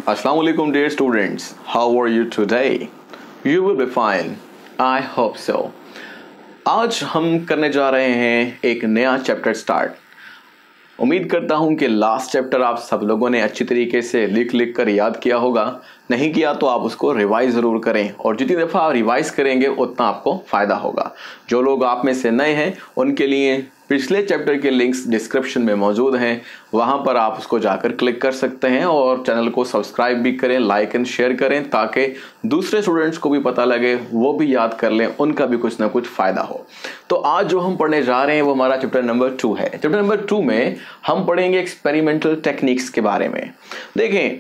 Assalamualaikum dear students, how are you today? You will be fine, I hope so. आज हम करने जा रहे हैं एक नया चैप्टर स्टार्ट। उम्मीद करता हूं कि लास्ट चैप्टर आप सब लोगों ने अच्छी तरीके से लिख कर याद किया होगा। नहीं किया तो आप उसको रिवाइज ज़रूर करें और जितनी दफ़ा आप रिवाइज करेंगे उतना आपको फ़ायदा होगा। जो लोग आप में से नए हैं उनके लिए पिछले चैप्टर के लिंक्स डिस्क्रिप्शन में मौजूद हैं, वहां पर आप उसको जाकर क्लिक कर सकते हैं और चैनल को सब्सक्राइब भी करें, लाइक एंड शेयर करें ताकि दूसरे स्टूडेंट्स को भी पता लगे, वो भी याद कर लें, उनका भी कुछ ना कुछ फ़ायदा हो। तो आज जो हम पढ़ने जा रहे हैं वो हमारा चैप्टर नंबर 2 है। चैप्टर नंबर 2 में हम पढ़ेंगे एक्सपेरिमेंटल टेक्निक्स के बारे में। देखें,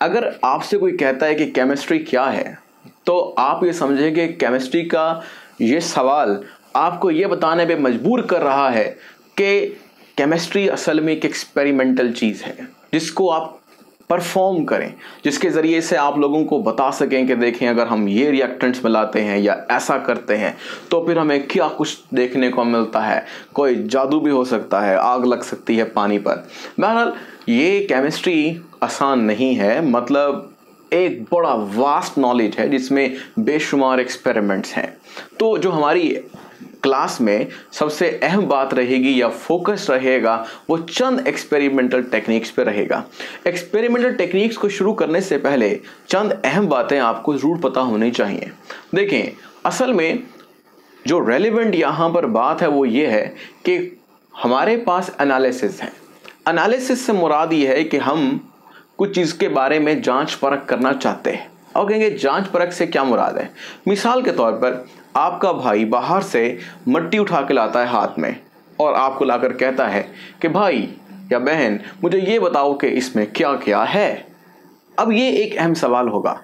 अगर आपसे कोई कहता है कि केमिस्ट्री क्या है तो आप ये समझें कि केमिस्ट्री का ये सवाल आपको ये बताने पे मजबूर कर रहा है कि केमिस्ट्री असल में एक एक्सपेरिमेंटल चीज़ है जिसको आप परफॉर्म करें, जिसके ज़रिए से आप लोगों को बता सकें कि देखें अगर हम ये रिएक्टेंट्स मिलाते हैं या ऐसा करते हैं तो फिर हमें क्या कुछ देखने को मिलता है। कोई जादू भी हो सकता है, आग लग सकती है पानी पर। बहरहाल ये केमिस्ट्री आसान नहीं है, मतलब एक बड़ा वास्ट नॉलेज है जिसमें बेशुमार एक्सपेरिमेंट्स हैं। तो जो हमारी क्लास में सबसे अहम बात रहेगी या फोकस रहेगा वो चंद एक्सपेरिमेंटल टेक्निक्स पे रहेगा। एक्सपेरिमेंटल टेक्निक्स को शुरू करने से पहले चंद अहम बातें आपको ज़रूर पता होनी चाहिए। देखें, असल में जो रेलेवेंट यहाँ पर बात है वो ये है कि हमारे पास एनालिसिस है। एनालिसिस से मुराद ये है कि हम कुछ चीज़ के बारे में जांच परख करना चाहते हैं। और कहेंगे जांच परख से क्या मुराद है। मिसाल के तौर पर आपका भाई बाहर से मिट्टी उठा के लाता है हाथ में और आपको लाकर कहता है कि भाई या बहन मुझे ये बताओ कि इसमें क्या क्या है। अब ये एक अहम सवाल होगा।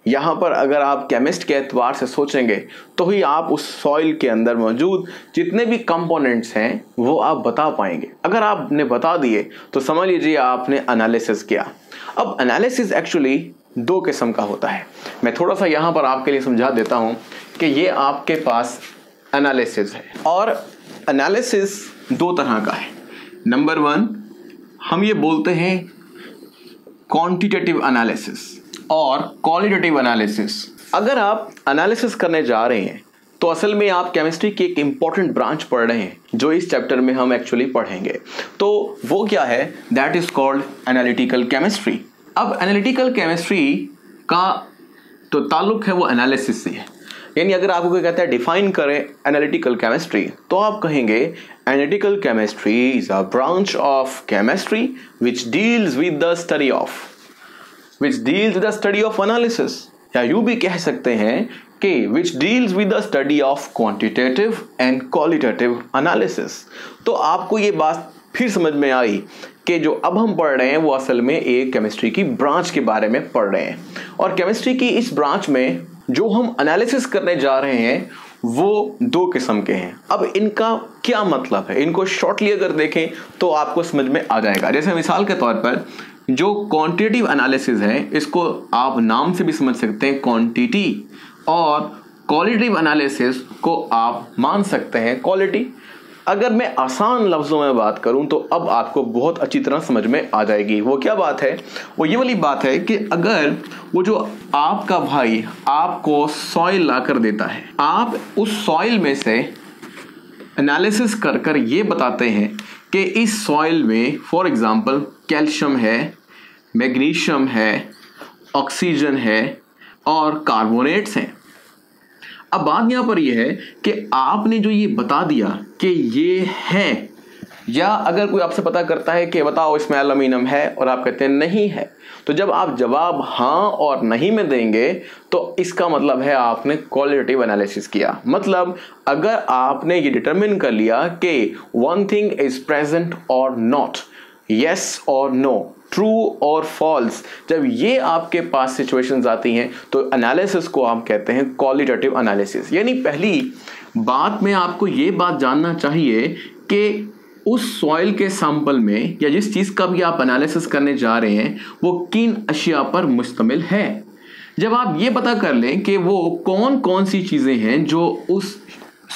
यहाँ पर अगर आप केमिस्ट के एतबार से सोचेंगे तो ही आप उस सॉइल के अंदर मौजूद जितने भी कंपोनेंट्स हैं वो आप बता पाएंगे। अगर आपने बता दिए तो समझ लीजिए आपने एनालिसिस किया। अब एनालिसिस एक्चुअली दो किस्म का होता है। मैं थोड़ा सा यहाँ पर आपके लिए समझा देता हूँ कि ये आपके पास एनालिसिस है और एनालिसिस दो तरह का है। नंबर 1 हम ये बोलते हैं क्वांटिटेटिव एनालिसिस और क्वालिटेटिव एनालिसिस। अगर आप एनालिसिस करने जा रहे हैं तो असल में आप केमिस्ट्री की एक इम्पॉर्टेंट ब्रांच पढ़ रहे हैं जो इस चैप्टर में हम एक्चुअली पढ़ेंगे। तो वो क्या है? That is called analytical chemistry. अब एनालिटिकल केमिस्ट्री का तो ताल्लुक है वो एनालिसिस से है। यानी अगर आपको कोई कहता है डिफाइन करें एनालिटिकल केमिस्ट्री तो आप कहेंगे analytical chemistry is a branch of chemistry which deals with the study of analysis, या यूं भी कह सकते हैं कि which deals with the study of quantitative and qualitative analysis. तो आपको ये बात फिर समझ में आई कि जो अब हम पढ़ रहे हैं वो असल में एक केमिस्ट्री की ब्रांच के बारे में पढ़ रहे हैं और केमिस्ट्री की इस ब्रांच में जो हम एनालिसिस करने जा रहे हैं वो दो किस्म के हैं। अब इनका क्या मतलब है, इनको शॉर्टली अगर देखें तो आपको समझ में आ जाएगा। जैसे मिसाल के तौर पर जो क्वांटिटेटिव एनालिसिस है इसको आप नाम से भी समझ सकते हैं क्वांटिटी, और क्वालिटेटिव एनालिसिस को आप मान सकते हैं क्वालिटी। अगर मैं आसान लफ्ज़ों में बात करूं तो अब आपको बहुत अच्छी तरह समझ में आ जाएगी। वो क्या बात है? वो ये वाली बात है कि अगर वो जो आपका भाई आपको सॉइल ला कर देता है, आप उस सॉइल में से एनालिसिस कर कर ये बताते हैं कि इस सॉइल में फॉर एग्ज़ाम्पल कैल्शियम है, मैग्नीशियम है, ऑक्सीजन है और कार्बोनेट्स हैं। अब बात यहाँ पर यह है कि आपने जो ये बता दिया कि ये है, या अगर कोई आपसे पता करता है कि बताओ इसमें एल्यूमिनियम है और आप कहते हैं नहीं है, तो जब आप जवाब हाँ और नहीं में देंगे तो इसका मतलब है आपने क्वालिटेटिव एनालिसिस किया। मतलब अगर आपने ये डिटरमिन कर लिया कि वन थिंग इज प्रेजेंट और नॉट, यस और नो, ट्रू और फॉल्स, जब ये आपके पास सिचुएशंस आती हैं तो एनालिसिस को आप कहते हैं क्वालिटेटिव एनालिसिस। यानी पहली बात में आपको ये बात जानना चाहिए कि उस सॉइल के सैंपल में या जिस चीज़ का भी आप एनालिसिस करने जा रहे हैं वो किन अशिया पर मुश्तमिल है। जब आप ये पता कर लें कि वो कौन कौन सी चीज़ें हैं जो उस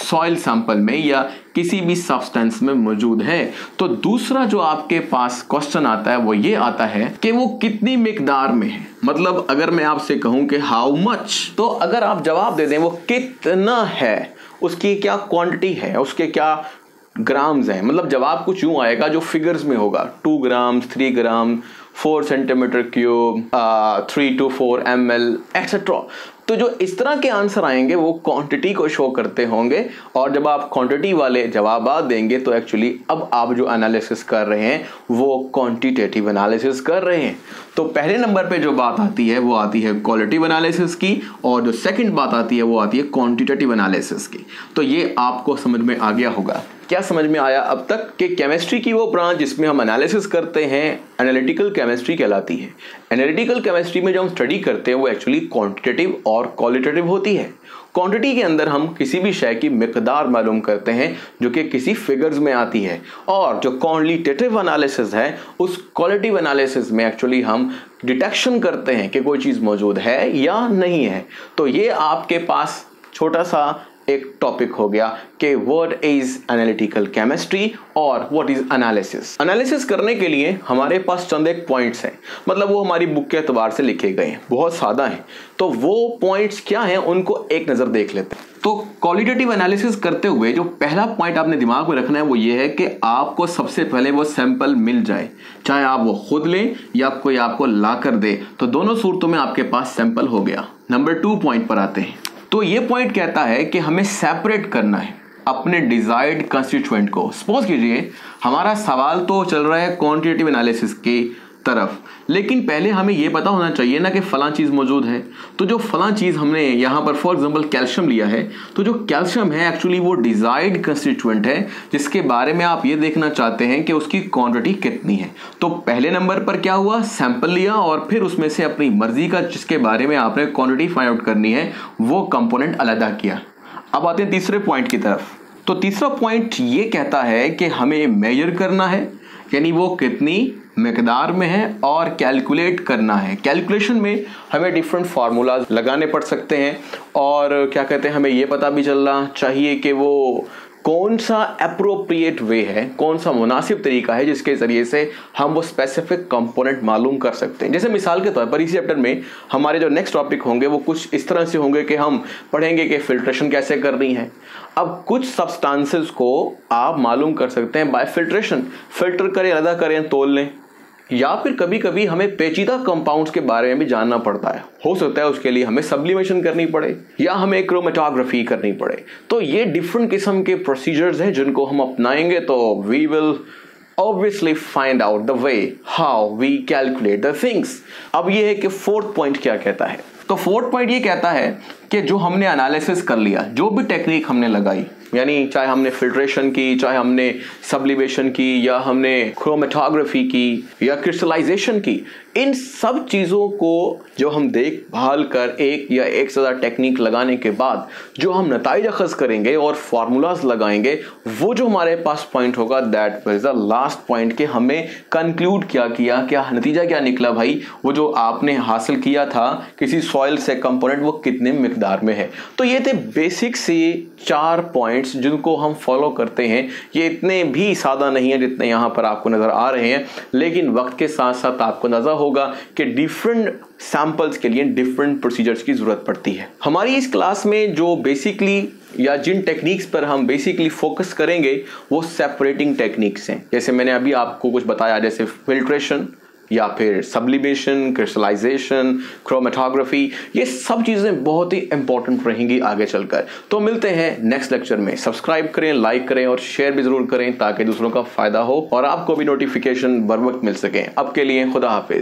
सॉइल सैंपल में या किसी भी सब्सटेंस में मौजूद है। तो दूसरा जो आपके पास क्वेश्चन आता है वो ये आता है कि वो कितनी मिकदार में है। मतलब अगर मैं आपसे कहूं कि हाउ मच, तो अगर आप जवाब दे दें वो कितना है, उसकी क्या क्वांटिटी है, उसके क्या ग्राम्स हैं, मतलब जवाब कुछ यूं आएगा जो फिगर्स में होगा, 2 ग्राम, 3 ग्राम, 4 centimetre cube, 3 to 4 ml etcetera. तो जो इस तरह के आंसर आएंगे वो क्वांटिटी को शो करते होंगे, और जब आप क्वांटिटी वाले जवाब देंगे तो एक्चुअली अब आप जो एनालिसिस कर रहे हैं वो क्वांटिटेटिव एनालिसिस कर रहे हैं। तो पहले नंबर पे जो बात आती है वो आती है क्वालिटेटिव एनालिसिस की, और जो सेकंड बात आती है वो आती है क्वांटिटेटिव एनालिसिस की। तो ये आपको समझ में आ गया होगा। क्या समझ में आया अब तक कि केमिस्ट्री की वो ब्रांच जिसमें हम एनालिसिस करते हैं एनालिटिकल केमिस्ट्री कहलाती है। एनालिटिकल केमिस्ट्री में जो हम स्टडी करते हैं वो एक्चुअली क्वांटिटेटिव और क्वालिटेटिव होती है। क्वांटिटी के अंदर हम किसी भी शय की मिकदार मालूम करते हैं जो कि किसी फिगर्स में आती है, और जो क्वालिटेटिव एनालिसिस है उस क्वालिटेटिव एनालिसिस में एक्चुअली हम डिटेक्शन करते हैं कि कोई चीज़ मौजूद है या नहीं है। तो ये आपके पास छोटा सा एक टॉपिक हो गया कि व्हाट इज एनालिटिकल केमिस्ट्री और व्हाट इज एनालिसिस। एनालिसिस करने के लिए हमारे पास चंद एक पॉइंट्स हैं, मतलब वो हमारी बुक के एतबार से लिखे गए हैं, बहुत सादा हैं। तो वो पॉइंट्स क्या हैं उनको एक नज़र देख लेते हैं। तो क्वालिटेटिव एनालिसिस करते हुए जो पहला पॉइंट आपने दिमाग में रखना है वो ये है कि आपको सबसे पहले वो सैंपल मिल जाए, चाहे आप वो खुद लें या कोई आपको ला कर दे, तो दोनों सूरतों में आपके पास सैंपल हो गया। नंबर 2 पॉइंट पर आते हैं। तो ये पॉइंट कहता है कि हमें सेपरेट करना है अपने डिजायर्ड कंस्टिट्यूएंट को। सपोज कीजिए हमारा सवाल तो चल रहा है क्वांटिटेटिव एनालिसिस की तरफ, लेकिन पहले हमें यह पता होना चाहिए ना कि फलां चीज़ मौजूद है। तो जो फलां चीज़ हमने यहाँ पर फॉर एग्जांपल कैल्शियम लिया है, तो जो कैल्शियम है एक्चुअली वो डिजायर्ड कंस्टिट्यूएंट है जिसके बारे में आप ये देखना चाहते हैं कि उसकी क्वांटिटी कितनी है। तो पहले नंबर पर क्या हुआ, सैंपल लिया और फिर उसमें से अपनी मर्जी का जिसके बारे में आपने क्वांटिटी फाइंड आउट करनी है वो कंपोनेंट अलग किया। अब आते हैं तीसरे पॉइंट की तरफ। तो तीसरा पॉइंट ये कहता है कि हमें मेजर करना है, यानी वो कितनी मिकदार में है, और कैलकुलेट करना है। कैलकुलेशन में हमें डिफरेंट फार्मूलाज लगाने पड़ सकते हैं, और क्या कहते हैं हमें ये पता भी चलना चाहिए कि वो कौन सा अप्रोप्रिएट वे है, कौन सा मुनासिब तरीका है जिसके ज़रिए से हम वो स्पेसिफिक कंपोनेंट मालूम कर सकते हैं। जैसे मिसाल के तौर पर इसी चैप्टर में हमारे जो नेक्स्ट टॉपिक होंगे वो कुछ इस तरह से होंगे कि हम पढ़ेंगे कि फिल्ट्रेशन कैसे करनी है। अब कुछ सब्सटेंसेस को आप मालूम कर सकते हैं बाय फिल्ट्रेशन, फिल्टर करें, अलग करें, तोल लें, या फिर कभी कभी हमें पेचीदा कंपाउंड्स के बारे में भी जानना पड़ता है। हो सकता है उसके लिए हमें सब्लिमेशन करनी पड़े या हमें क्रोमेटोग्राफी करनी पड़े। तो ये डिफरेंट किस्म के प्रोसीजर्स हैं जिनको हम अपनाएंगे तो we will obviously find out the way how we calculate the things। अब ये है कि फोर्थ पॉइंट क्या कहता है। तो फोर्थ पॉइंट ये कहता है कि जो हमने एनालिसिस कर लिया, जो भी टेक्निक हमने लगाई, यानी चाहे हमने फिल्ट्रेशन की, चाहे हमने सब्लिमेशन की, या हमने क्रोमेटोग्राफी की, या क्रिस्टलाइजेशन की, इन सब चीज़ों को जो हम देखभाल कर एक या एक से ज़्यादा टेक्निक लगाने के बाद जो हम नताइज अखज़ करेंगे और फार्मूलाज लगाएंगे, वो जो हमारे पास पॉइंट होगा that is the last point कि हमें कंक्लूड क्या किया, क्या नतीजा क्या निकला भाई, वो जो आपने हासिल किया था किसी सॉइल से कंपोनेंट वो कितने मिकदार में है। तो ये थे बेसिक से 4 पॉइंट्स जिनको हम फॉलो करते हैं। ये इतने भी सादा नहीं है जितने यहाँ पर आपको नज़र आ रहे हैं, लेकिन वक्त के साथ साथ आपको नज़र होगा कि डिफरेंट सैंपल्स के लिए डिफरेंट प्रोसीजर्स की ज़रूरत पड़ती है। हमारी इस क्लास में जो बेसिकली या जिन टेक्निक्स पर हम बेसिकली फोकस करेंगे वो सेपरेटिंग टेक्निक्स हैं। जैसे मैंने अभी आपको कुछ बताया, जैसे फिल्ट्रेशन या फिर सब्लिमेशन, क्रिस्टलाइजेशन, क्रोमेटोग्राफी, ये सब चीज़ें बहुत ही इंपॉर्टेंट रहेंगी आगे चलकर। तो मिलते हैं नेक्स्ट लेक्चर में। सब्सक्राइब करें, लाइक करें और शेयर भी ज़रूर करें ताकि दूसरों का फ़ायदा हो और आपको भी नोटिफिकेशन बर वक्त मिल सकें। अब के लिए खुदा हाफिज़।